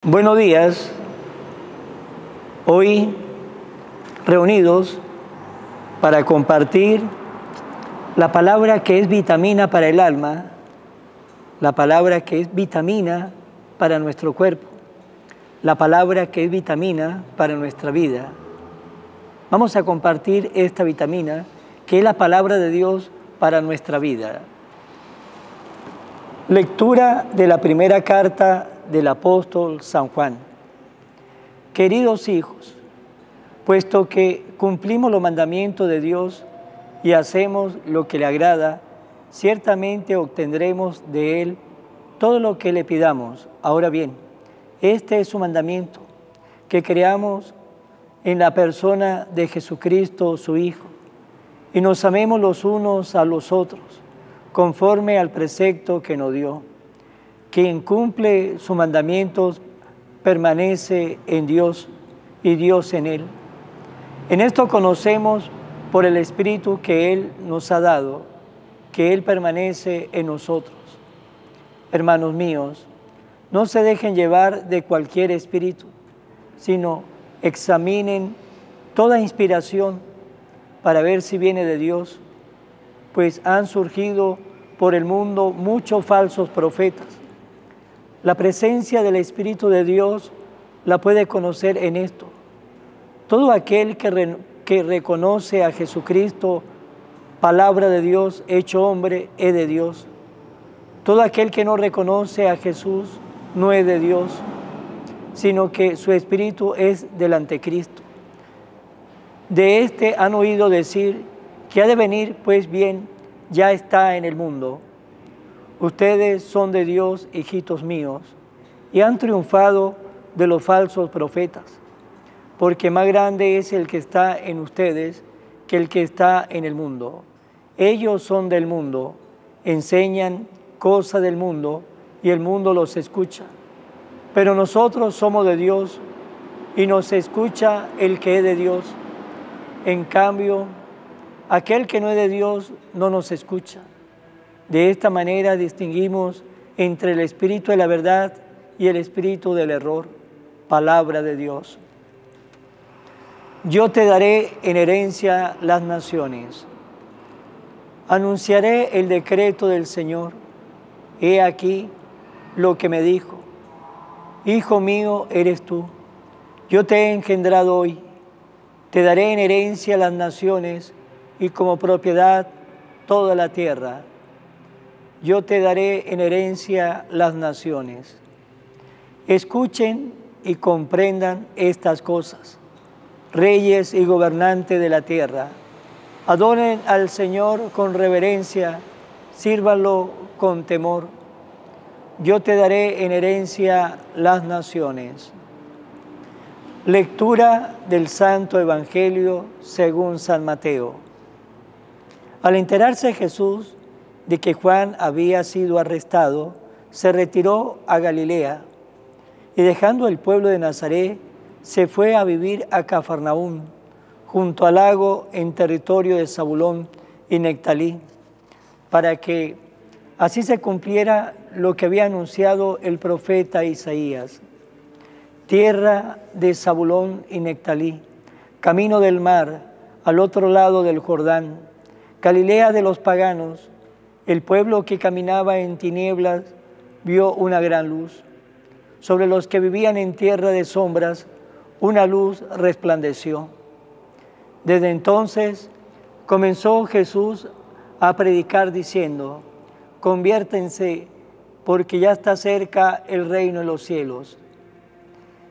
Buenos días, hoy reunidos para compartir la palabra que es vitamina para el alma, la palabra que es vitamina para nuestro cuerpo, la palabra que es vitamina para nuestra vida. Vamos a compartir esta vitamina que es la palabra de Dios para nuestra vida. Lectura de la primera carta del apóstol San Juan. Queridos hijos, puesto que cumplimos los mandamientos de Dios y hacemos lo que le agrada, ciertamente obtendremos de Él todo lo que le pidamos. Ahora bien, este es su mandamiento, que creamos en la persona de Jesucristo, su Hijo, y nos amemos los unos a los otros, conforme al precepto que nos dio. Quien cumple sus mandamientos permanece en Dios y Dios en él. En esto conocemos por el Espíritu que Él nos ha dado, que Él permanece en nosotros. Hermanos míos, no se dejen llevar de cualquier espíritu, sino examinen toda inspiración para ver si viene de Dios, pues han surgido por el mundo muchos falsos profetas. La presencia del Espíritu de Dios la puede conocer en esto. Todo aquel que reconoce a Jesucristo, palabra de Dios, hecho hombre, es de Dios. Todo aquel que no reconoce a Jesús no es de Dios, sino que su espíritu es del anticristo. De este han oído decir que ha de venir, pues bien, ya está en el mundo. Ustedes son de Dios, hijitos míos, y han triunfado de los falsos profetas, porque más grande es el que está en ustedes que el que está en el mundo. Ellos son del mundo, enseñan cosas del mundo, y el mundo los escucha. Pero nosotros somos de Dios, y nos escucha el que es de Dios. En cambio, aquel que no es de Dios no nos escucha. De esta manera distinguimos entre el espíritu de la verdad y el espíritu del error. Palabra de Dios. Yo te daré en herencia las naciones. Anunciaré el decreto del Señor. He aquí lo que me dijo. Hijo mío eres tú. Yo te he engendrado hoy. Te daré en herencia las naciones y como propiedad toda la tierra. Yo te daré en herencia las naciones. Escuchen y comprendan estas cosas, reyes y gobernantes de la tierra. Adoren al Señor con reverencia, sírvanlo con temor. Yo te daré en herencia las naciones. Lectura del Santo Evangelio según San Mateo. Al enterarse Jesús de que Juan había sido arrestado, se retiró a Galilea y dejando el pueblo de Nazaret, se fue a vivir a Cafarnaúm, junto al lago en territorio de Zabulón y Neftalí, para que así se cumpliera lo que había anunciado el profeta Isaías. Tierra de Zabulón y Neftalí, camino del mar, al otro lado del Jordán, Galilea de los paganos. El pueblo que caminaba en tinieblas vio una gran luz. Sobre los que vivían en tierra de sombras, una luz resplandeció. Desde entonces comenzó Jesús a predicar diciendo: conviértense, porque ya está cerca el reino de los cielos.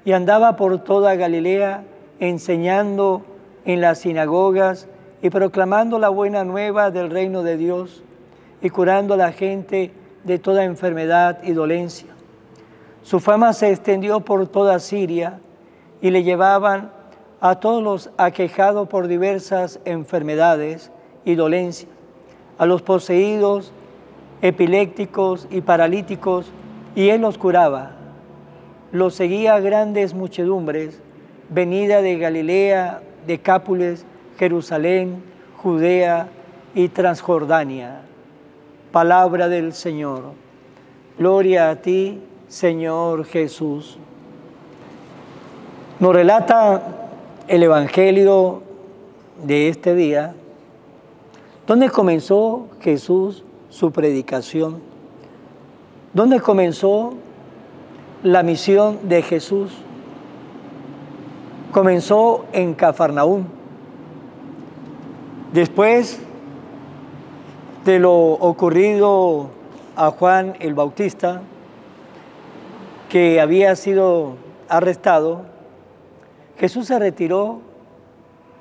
Y andaba por toda Galilea, enseñando en las sinagogas y proclamando la buena nueva del reino de Dios, y curando a la gente de toda enfermedad y dolencia. Su fama se extendió por toda Siria, y le llevaban a todos los aquejados por diversas enfermedades y dolencias, a los poseídos, epilépticos y paralíticos, y él los curaba. Los seguía grandes muchedumbres, venida de Galilea, Decápolis, Jerusalén, Judea y Transjordania. Palabra del Señor. Gloria a ti, Señor Jesús. Nos relata el Evangelio de este día, donde comenzó Jesús su predicación, donde comenzó la misión de Jesús. Comenzó en Cafarnaúm. Después de lo ocurrido a Juan el Bautista, que había sido arrestado, Jesús se retiró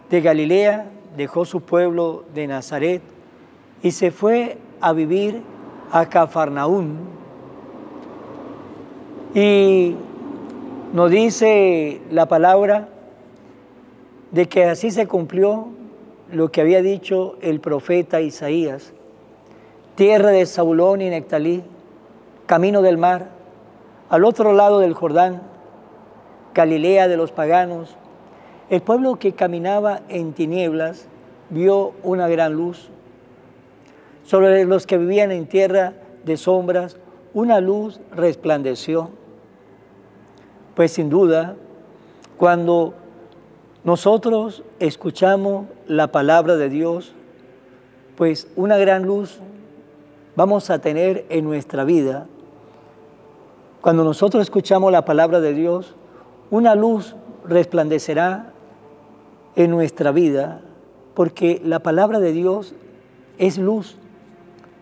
de Galilea, dejó su pueblo de Nazaret y se fue a vivir a Cafarnaúm. Y nos dice la palabra de que así se cumplió lo que había dicho el profeta Isaías: tierra de Zabulón y Neftalí, camino del mar, al otro lado del Jordán, Galilea de los paganos. El pueblo que caminaba en tinieblas vio una gran luz. Sobre los que vivían en tierra de sombras, una luz resplandeció. Pues sin duda, cuando nosotros escuchamos la palabra de Dios, pues una gran luz vamos a tener en nuestra vida. Cuando nosotros escuchamos la palabra de Dios, una luz resplandecerá en nuestra vida, porque la palabra de Dios es luz,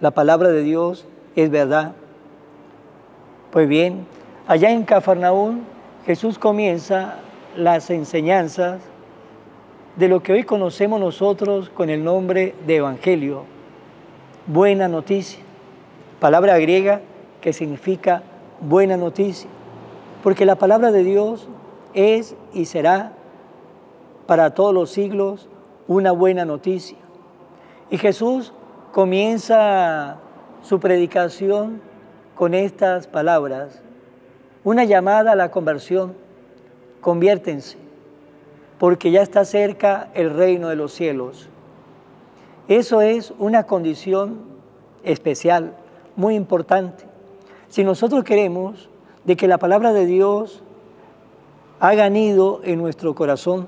la palabra de Dios es verdad. Pues bien, allá en Cafarnaúm, Jesús comienza las enseñanzas de lo que hoy conocemos nosotros con el nombre de Evangelio, buena noticia, palabra griega que significa buena noticia, porque la palabra de Dios es y será para todos los siglos una buena noticia. Y Jesús comienza su predicación con estas palabras, una llamada a la conversión: conviértense, porque ya está cerca el reino de los cielos. Eso es una condición especial, muy importante. Si nosotros queremos de que la palabra de Dios haga nido en nuestro corazón,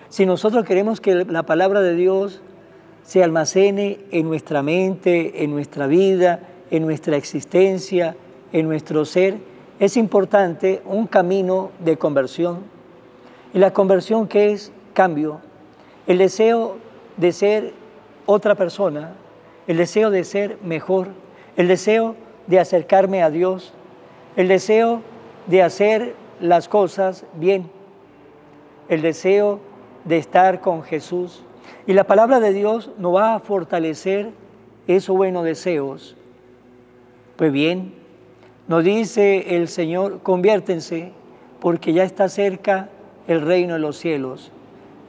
si nosotros queremos que la palabra de Dios se almacene en nuestra mente, en nuestra vida, en nuestra existencia, en nuestro ser, es importante un camino de conversión. Y la conversión, ¿qué es? Cambio. El deseo de ser otra persona, el deseo de ser mejor, el deseo de acercarme a Dios, el deseo de hacer las cosas bien, el deseo de estar con Jesús. Y la palabra de Dios nos va a fortalecer esos buenos deseos. Pues bien, nos dice el Señor: conviértense, porque ya está cerca el reino de los cielos.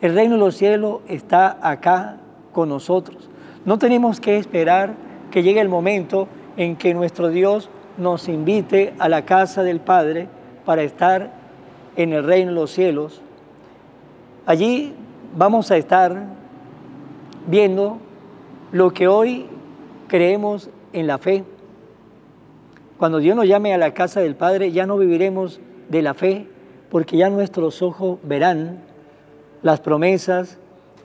El reino de los cielos está acá con nosotros. No tenemos que esperar que llegue el momento en que nuestro Dios nos invite a la casa del Padre para estar en el reino de los cielos. Allí vamos a estar viendo lo que hoy creemos en la fe. Cuando Dios nos llame a la casa del Padre, ya no viviremos de la fe, porque ya nuestros ojos verán las promesas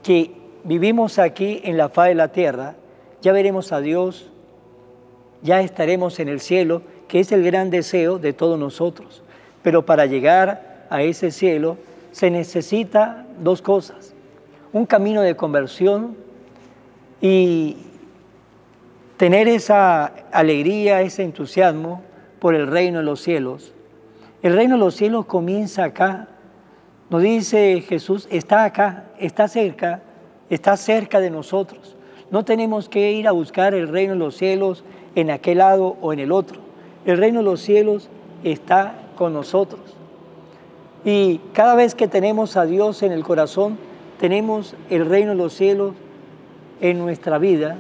que vivimos aquí en la faz de la tierra. Ya veremos a Dios, ya estaremos en el cielo, que es el gran deseo de todos nosotros. Pero para llegar a ese cielo se necesita dos cosas: un camino de conversión y tener esa alegría, ese entusiasmo por el reino de los cielos. El reino de los cielos comienza acá. Nos dice Jesús: está acá, está cerca de nosotros. No tenemos que ir a buscar el reino de los cielos en aquel lado o en el otro. El reino de los cielos está con nosotros. Y cada vez que tenemos a Dios en el corazón, tenemos el reino de los cielos en nuestra vida.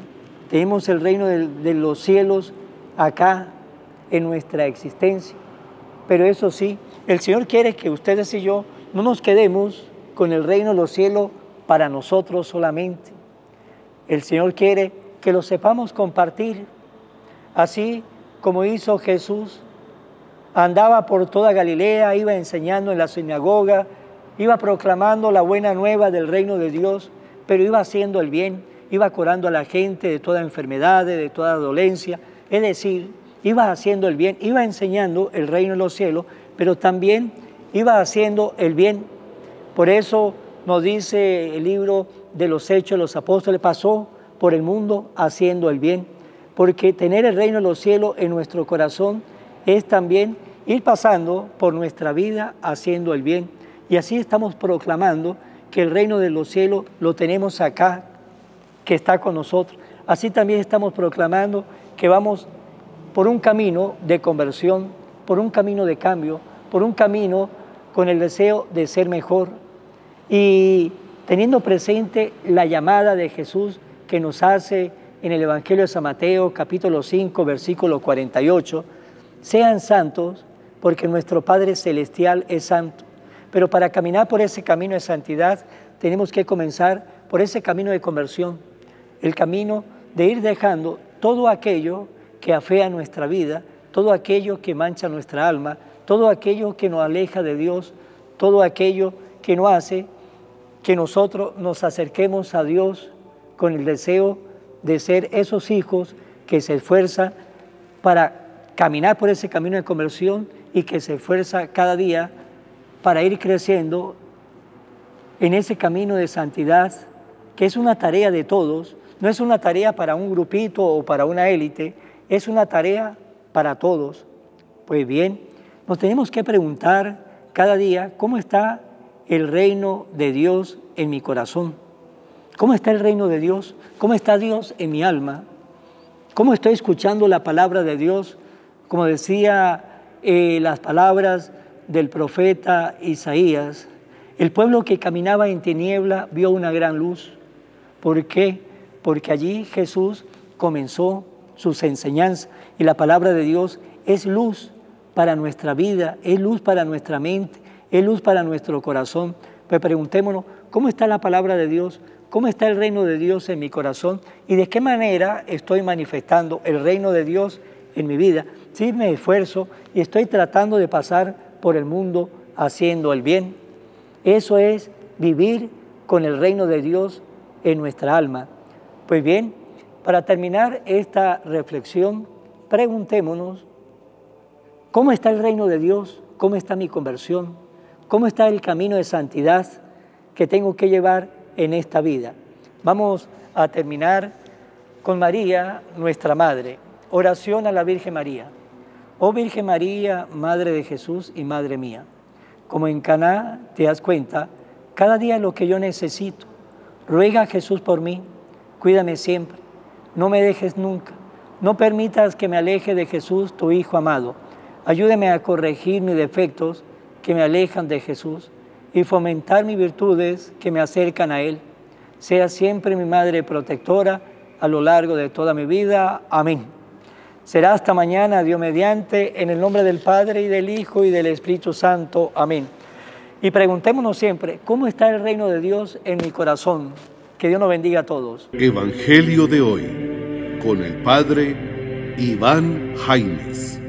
Tenemos el reino de los cielos acá en nuestra existencia. Pero eso sí, el Señor quiere que ustedes y yo no nos quedemos con el reino de los cielos para nosotros solamente. El Señor quiere que lo sepamos compartir, así como hizo Jesús. Andaba por toda Galilea, iba enseñando en la sinagoga, iba proclamando la buena nueva del reino de Dios, pero iba haciendo el bien, iba curando a la gente de toda enfermedad, de toda dolencia, es decir, iba haciendo el bien, iba enseñando el reino de los cielos, pero también iba haciendo el bien. Por eso nos dice el libro de los Hechos de los Apóstoles, pasó por el mundo haciendo el bien, porque tener el reino de los cielos en nuestro corazón es también ir pasando por nuestra vida haciendo el bien. Y así estamos proclamando que el reino de los cielos lo tenemos acá, que está con nosotros. Así también estamos proclamando que vamos por un camino de conversión, por un camino de cambio, por un camino con el deseo de ser mejor. Y teniendo presente la llamada de Jesús que nos hace en el Evangelio de San Mateo, capítulo 5, versículo 48, sean santos porque nuestro Padre Celestial es santo. Pero para caminar por ese camino de santidad tenemos que comenzar por ese camino de conversión, el camino de ir dejando todo aquello que afea nuestra vida, todo aquello que mancha nuestra alma, todo aquello que nos aleja de Dios, todo aquello que no hace que nosotros nos acerquemos a Dios con el deseo de ser esos hijos que se esfuerzan para caminar por ese camino de conversión y que se esfuerza cada día para ir creciendo en ese camino de santidad, que es una tarea de todos, no es una tarea para un grupito o para una élite, es una tarea para todos. Pues bien, nos tenemos que preguntar cada día cómo está el reino de Dios en mi corazón. ¿Cómo está el reino de Dios? ¿Cómo está Dios en mi alma? ¿Cómo estoy escuchando la palabra de Dios? Como decía las palabras del profeta Isaías, el pueblo que caminaba en tiniebla vio una gran luz. ¿Por qué? Porque allí Jesús comenzó sus enseñanzas y la palabra de Dios es luz para nuestra vida, es luz para nuestra mente, es luz para nuestro corazón. Pues preguntémonos, ¿cómo está la palabra de Dios? ¿Cómo está el reino de Dios en mi corazón? ¿Y de qué manera estoy manifestando el reino de Dios en mi vida? Sí, me esfuerzo y estoy tratando de pasar por el mundo haciendo el bien. Eso es vivir con el reino de Dios en nuestra alma. Pues bien, para terminar esta reflexión, preguntémonos, ¿cómo está el reino de Dios? ¿Cómo está mi conversión? ¿Cómo está el camino de santidad que tengo que llevar en esta vida? Vamos a terminar con María, nuestra Madre. Oración a la Virgen María. Oh Virgen María, Madre de Jesús y Madre mía, como en Caná te das cuenta, cada día lo que yo necesito. Ruega a Jesús por mí, cuídame siempre, no me dejes nunca, no permitas que me aleje de Jesús, tu Hijo amado. Ayúdame a corregir mis defectos que me alejan de Jesús y fomentar mis virtudes que me acercan a Él. Sea siempre mi Madre protectora a lo largo de toda mi vida. Amén. Será hasta mañana, Dios mediante, en el nombre del Padre, y del Hijo, y del Espíritu Santo. Amén. Y preguntémonos siempre, ¿cómo está el reino de Dios en mi corazón? Que Dios nos bendiga a todos. Evangelio de hoy, con el Padre Iván Jaimes.